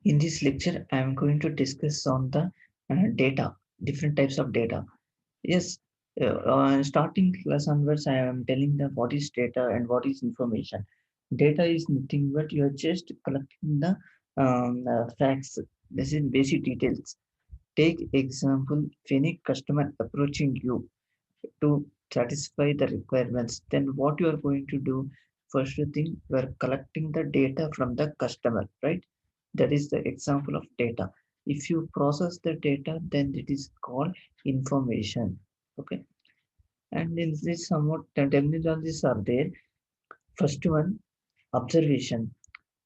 In this lecture, I am going to discuss on the data, different types of data. Yes, starting class onwards, I am telling the what is data and what is information. Data is nothing but you are just collecting the facts. This is basic details. Take example, if any customer approaching you to satisfy the requirements, then what you are going to do? First thing, you are collecting the data from the customer, right? That is the example of data. If you process the data, then it is called information. Okay. And in this somewhat terminologies are there. First one, observation.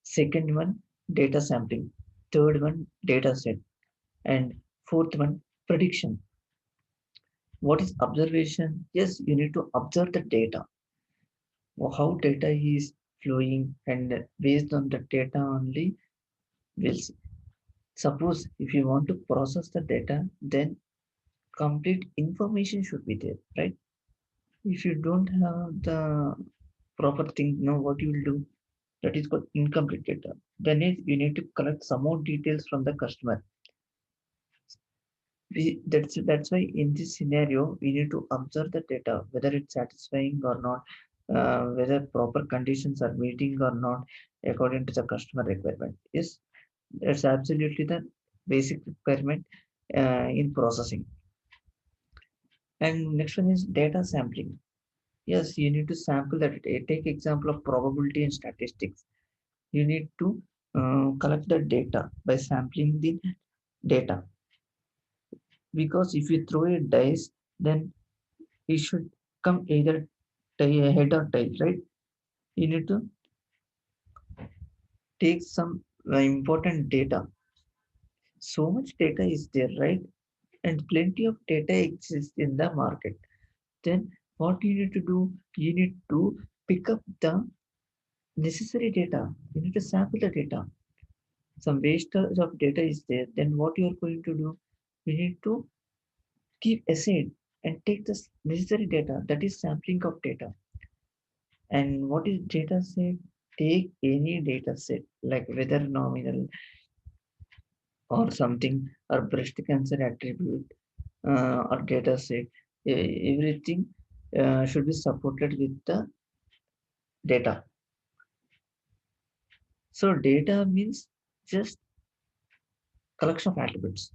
Second one, data sampling. Third one, data set. And fourth one, prediction. What is observation? Yes, you need to observe the data, how data is flowing, and based on the data only we'll see. Suppose if you want to process the data, then complete information should be there, right? If you don't have the proper thing, know what you will do? That is called incomplete data. Then you need to collect some more details from the customer. That's why in this scenario we need to observe the data, whether it's satisfying or not, whether proper conditions are meeting or not according to the customer requirement. Yes, that's absolutely the basic requirement in processing. And next one is data sampling. Yes, you need to sample that data. Take example of probability and statistics. You need to collect the data by sampling the data, because if you throw a dice, then it should come either head or tail, right? You need to take some important data. So much data is there, right? And plenty of data exists in the market. Then what you need to do? You need to pick up the necessary data. You need to sample the data. Some wastage of data is there. Then what you are going to do? You need to keep aside and take the necessary data. That is sampling of data. And what is data set? Take any data set like weather nominal or something, or breast cancer attribute, or data set. Everything should be supported with the data. So data means just collection of attributes.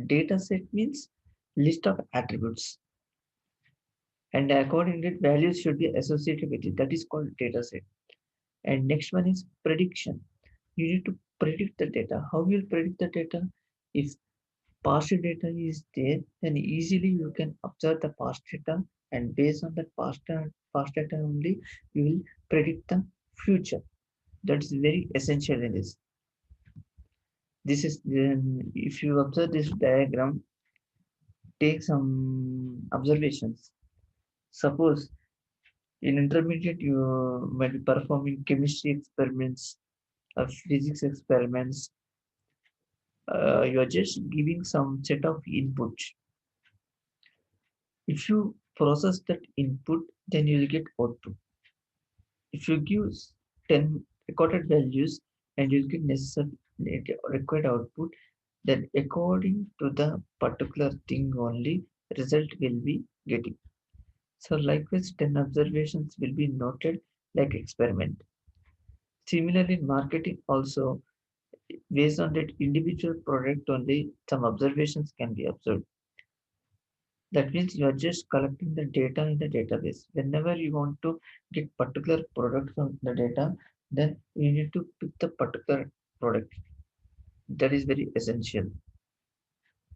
Data set means list of attributes, and according to it, values should be associated with it. That is called data set. And next one is prediction. You need to predict the data. How will you predict the data? If past data is there, then easily you can observe the past data, and based on that past data only, you will predict the future. That is very essential in this. This is if you observe this diagram, take some observations. Suppose in intermediate you might be performing chemistry experiments or physics experiments. You are just giving some set of input. If you process that input, then you will get output. If you give 10 recorded values and you get necessary required output, then according to the particular thing only, result will be getting. So likewise, 10 observations will be noted like experiment. Similarly, in marketing also, based on that individual product only, some observations can be observed. That means you are just collecting the data in the database. Whenever you want to get particular product from the data, then you need to pick the particular product. That is very essential.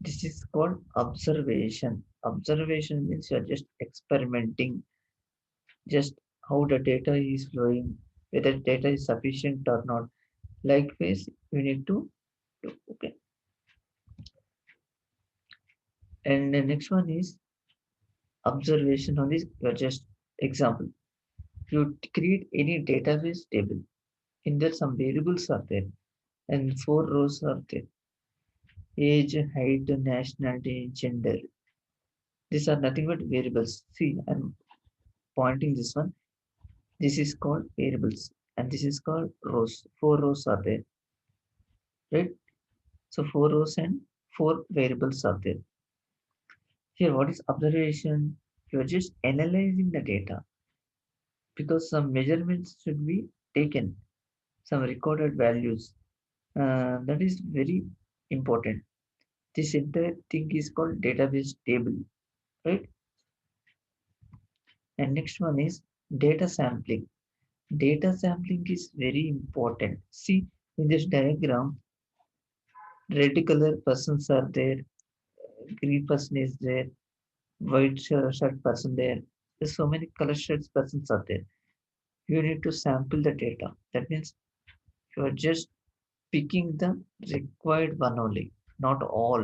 This is called observation. Observation means you are just experimenting, just how the data is flowing, whether data is sufficient or not. Likewise, you need to do. Okay. And the next one is observation on this. You are just example. You create any database table. In there, some variables are there, and four rows are there: age, height, nationality, gender. These are nothing but variables. See, I'm pointing this one. This is called variables, and this is called rows. Four rows are there. right? So four rows and four variables are there. Here, what is observation? You are just analyzing the data because some measurements should be taken, some recorded values. That is very important. This entire thing is called database table, right? And next one is data sampling. Data sampling is very important. See, in this diagram, red color persons are there, green person is there, white shirt person there. There's so many color shirts persons are there. You need to sample the data. That means you are just picking the required one only, not all.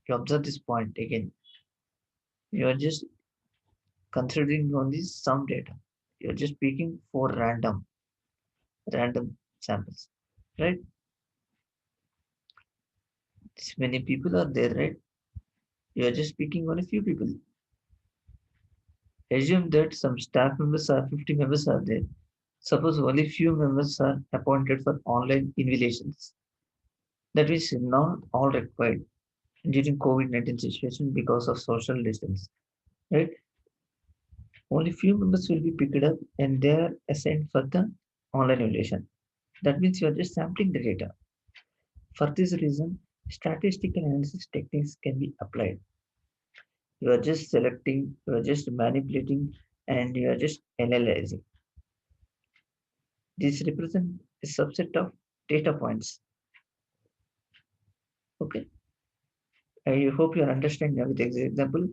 You observe this point again. You are just considering only some data. You are just picking for random samples, right? This many people are there, right? You are just picking only few people. Assume that some staff members are 50 members are there. Suppose only few members are appointed for online invigilations. That is not all required during COVID-19 situation because of social distance, right? Only few members will be picked up and they are assigned for the online evaluation. That means you are just sampling the data. For this reason, statistical analysis techniques can be applied. You are just selecting, you are just manipulating, and you are just analyzing. This represents a subset of data points. Okay, I hope you are understanding now with this example.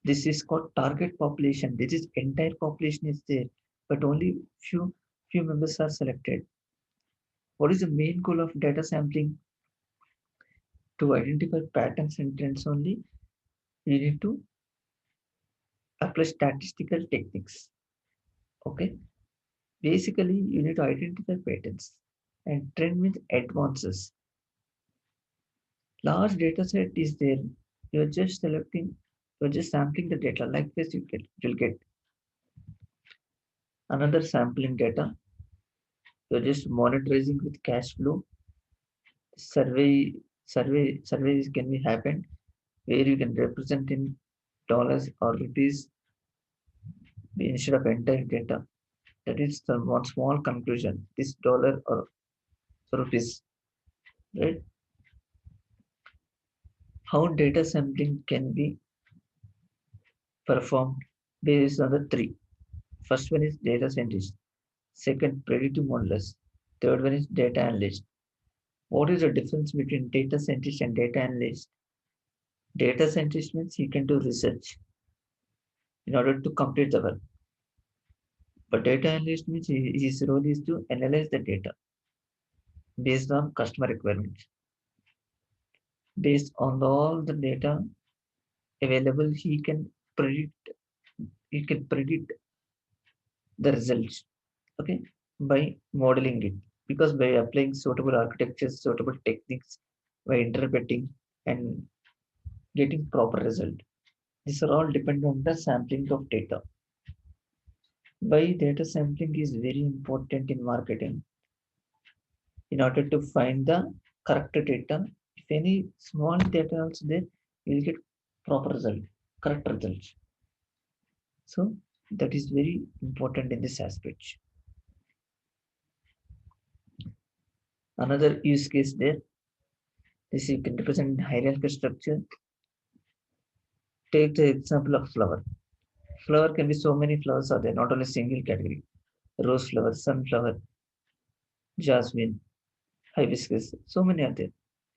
This is called target population. This is entire population is there, but only few members are selected. What is the main goal of data sampling? To identify patterns and trends only, you need to apply statistical techniques. Okay, basically you need to identify patterns, and trend means advances. Large data set is there. You're just selecting, you're just sampling the data. Like this, you'll get another sampling data. You're just monitoring with cash flow. Surveys can be happened where you can represent in dollars or rupees instead of entire data. That is the one small conclusion. This dollar or rupees, right? How data sampling can be performed based on the three. First one is data scientist. Second, predictive modelers. Third one is data analyst. What is the difference between data scientist and data analyst? Data scientist means he can do research in order to complete the work. But data analyst means his role is to analyze the data based on customer requirements. Based on all the data available, predict he can predict the results. Okay, by modeling it. Because by applying suitable architectures, suitable techniques, by interpreting and getting proper result. These are all depend on the sampling of data. Why data sampling is very important in marketing. In order to find the correct data, if any small data also there, you will get proper result, correct results. So that is very important in this aspect. Another use case there, this you can represent hierarchical structure. Take the example of flower. Flower can be so many flowers are there, not only single category. Rose flower, sunflower, jasmine, hibiscus, so many are there.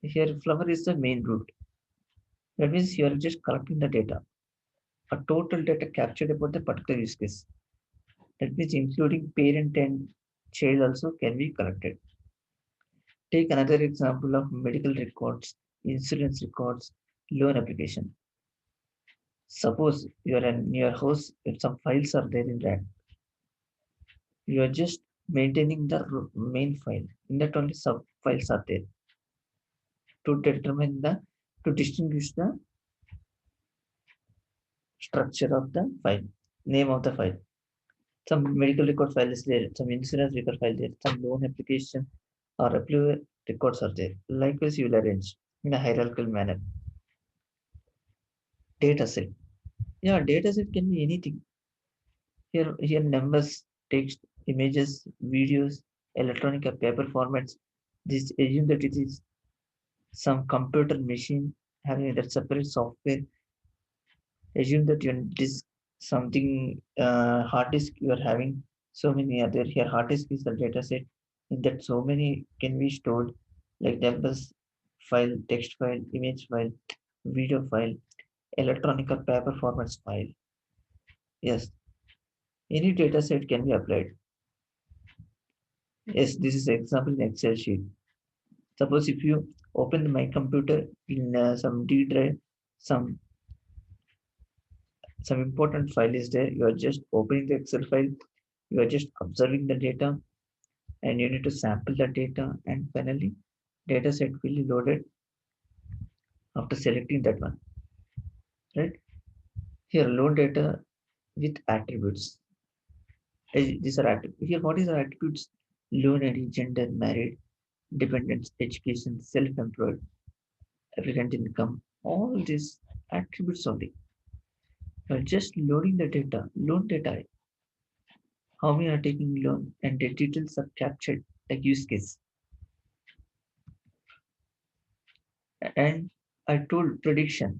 Here, flower is the main root. That means you are just collecting the data, a total data captured about the particular use case. That means including parent and child also can be collected. Take another example of medical records, insurance records, loan application. Suppose you are in your house, if some files are there in that, you are just maintaining the main file. In that only sub files are there to determine the to distinguish the structure of the file, name of the file. Some medical record file is there, some insurance record file there, some loan application or records are there. Likewise, you will arrange in a hierarchical manner. Data set. Yeah, data set can be anything. Here numbers, text, images, videos, electronic or paper formats. This assume that it is some computer machine having that separate software. Assume that your disk something hard disk you are having so many other here. Hard disk is the data set in that so many can be stored like numbers file, text file, image file, video file, electronic or paper formats file. Yes, any data set can be applied. Yes, this is example in Excel sheet. Suppose if you open my computer in some D drive, some some important file is there. You are just opening the Excel file. You are just observing the data, and you need to sample the data, and finally, data set will be loaded after selecting that one. Right here, load data with attributes. These are attributes. Here, what is the attributes? Loan ID, gender, married, dependents, education, self-employed, applicant income. All these attributes only. You're just loading the data, loan data, how many are taking loan, and the details are captured like use case. And I told prediction.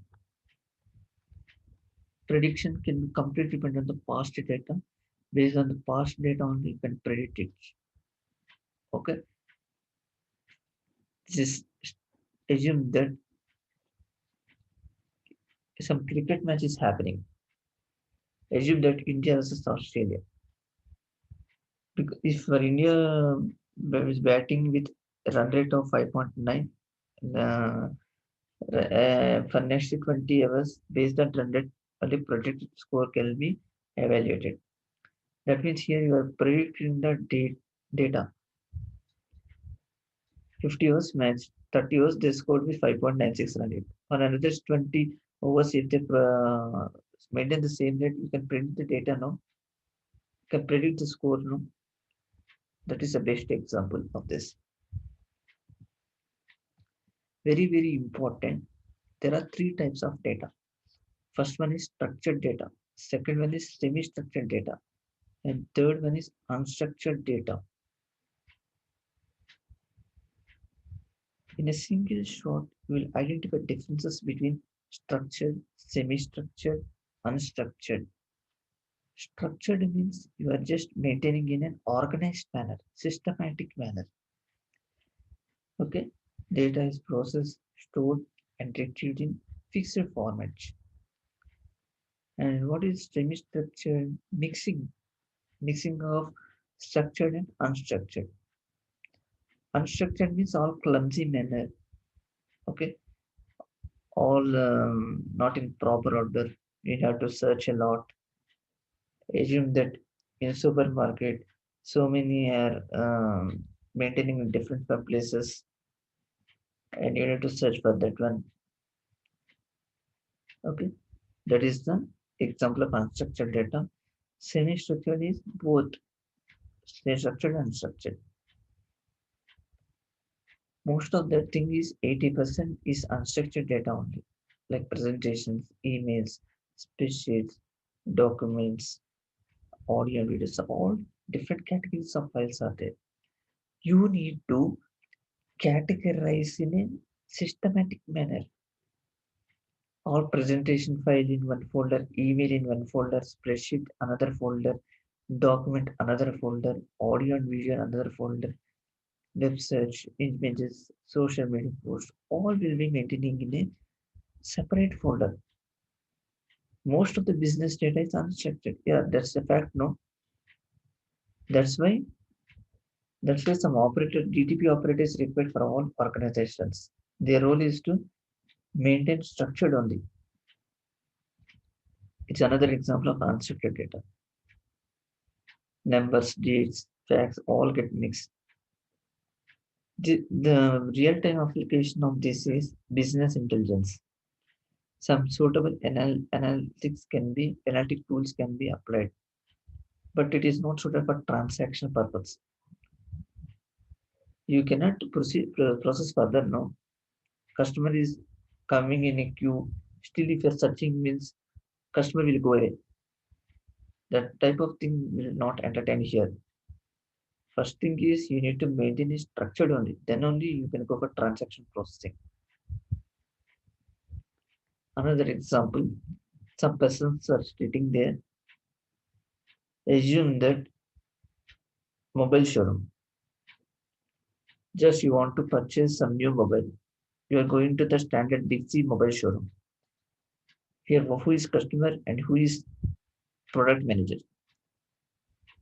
Prediction can be completely dependent on the past data. Based on the past data only, you can predict it. Okay, just assume that some cricket match is happening. Assume that India versus Australia. Because if for India is batting with a run rate of 5.9, uh, for next 20 hours, based on run rate, only projected score can be evaluated. That means here you are predicting the data. 50 overs match, 30 overs they scored with 5.96 run rate. On another 20 overs, if they maintain the same rate, you can predict the data now. You can predict the score now. That is the best example of this. Very, very important. There are three types of data. First one is structured data. Second one is semi-structured data. And third one is unstructured data. In a single shot, you will identify differences between structured, semi-structured, unstructured. Structured means you are just maintaining in an organized manner, systematic manner. Okay, data is processed, stored, and retrieved in fixed formats. And what is semi-structured? Mixing of structured and unstructured. Unstructured means all clumsy manner. Okay, all not in proper order. You have to search a lot. Assume that in supermarket, so many are maintaining in different places, and you need to search for that one. Okay, that is the example of unstructured data. Semi-structured is both structured and unstructured. Most of the thing is 80% is unstructured data only, like presentations, emails, spreadsheets, documents, audio, videos, all different categories of files are there. You need to categorize in a systematic manner. All presentation file in one folder, email in one folder, spreadsheet another folder, document another folder, audio and video another folder, web search, images, social media posts, all will be maintaining in a separate folder. Most of the business data is unstructured. Yeah, that's the fact, no? That's why that's why some operator DTP operators required for all organizations. Their role is to maintain structured only. It's another example of unstructured data. Numbers, dates, facts all get mixed. The real-time application of this is business intelligence. Some suitable analytic tools can be applied, but it is not suitable for transaction purpose. You cannot process further now. Customer is coming in a queue. Still, if you're searching means customer will go away. That type of thing will not entertain here. First thing is you need to maintain it structured only. Then only you can go for transaction processing. Another example, some persons are sitting there. Assume that mobile showroom. Just you want to purchase some new mobile. You are going to the standard Big C mobile showroom. Here, who is customer and who is product manager?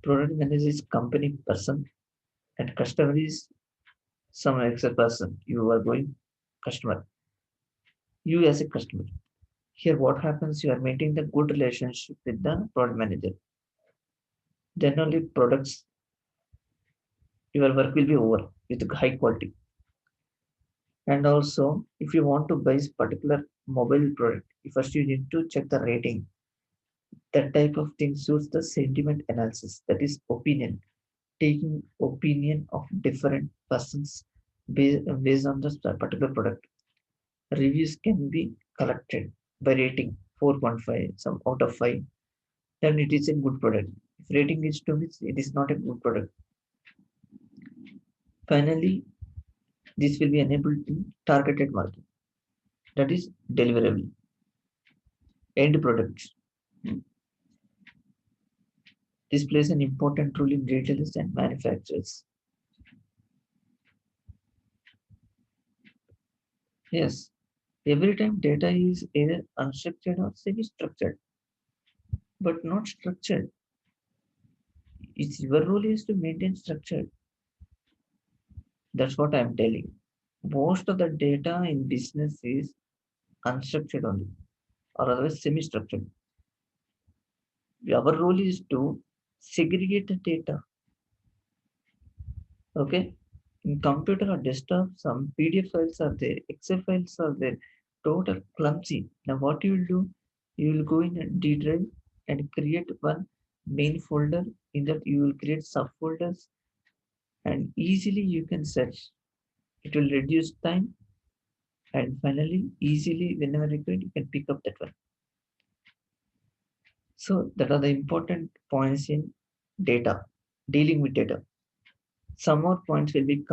Product manager is company person and customer is some extra person. You are going customer. You as a customer. Here, what happens? You are maintaining the good relationship with the product manager. Then only products, your work will be over with high quality. And also, if you want to buy particular mobile product, first you need to check the rating. That type of thing suits the sentiment analysis. That is opinion. Taking opinion of different persons based on the particular product. Reviews can be collected by rating 4.5, some out of 5. Then it is a good product. If rating is 2, it is not a good product. Finally, this will be enabled in targeted market. That is deliverable. End products. This plays an important role in retailers and manufacturers. Yes, every time data is either unstructured or semi-structured, but not structured. It's your role is to maintain structure. That's what I'm telling. Most of the data in business is unstructured only, or otherwise semi-structured. Our role is to segregate the data. Okay, in computer or desktop, some PDF files are there, Excel files are there, total clumsy. Now, what you will do? You will go in a D drive and create one main folder. In that, you will create subfolders, and easily you can search. It will reduce time, and finally, easily whenever required, you can pick up that one. So that are the important points in data, dealing with data. Some more points will be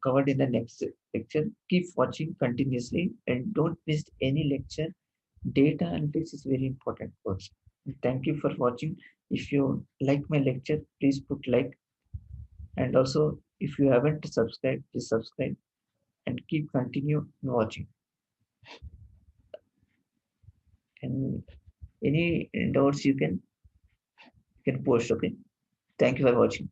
covered in the next lecture. Keep watching continuously and don't miss any lecture. Data analytics is very important course. Thank you for watching. If you like my lecture, please put like, and also if you haven't subscribed, please subscribe and keep continue watching. And any doubts you can post. Okay. Thank you for watching.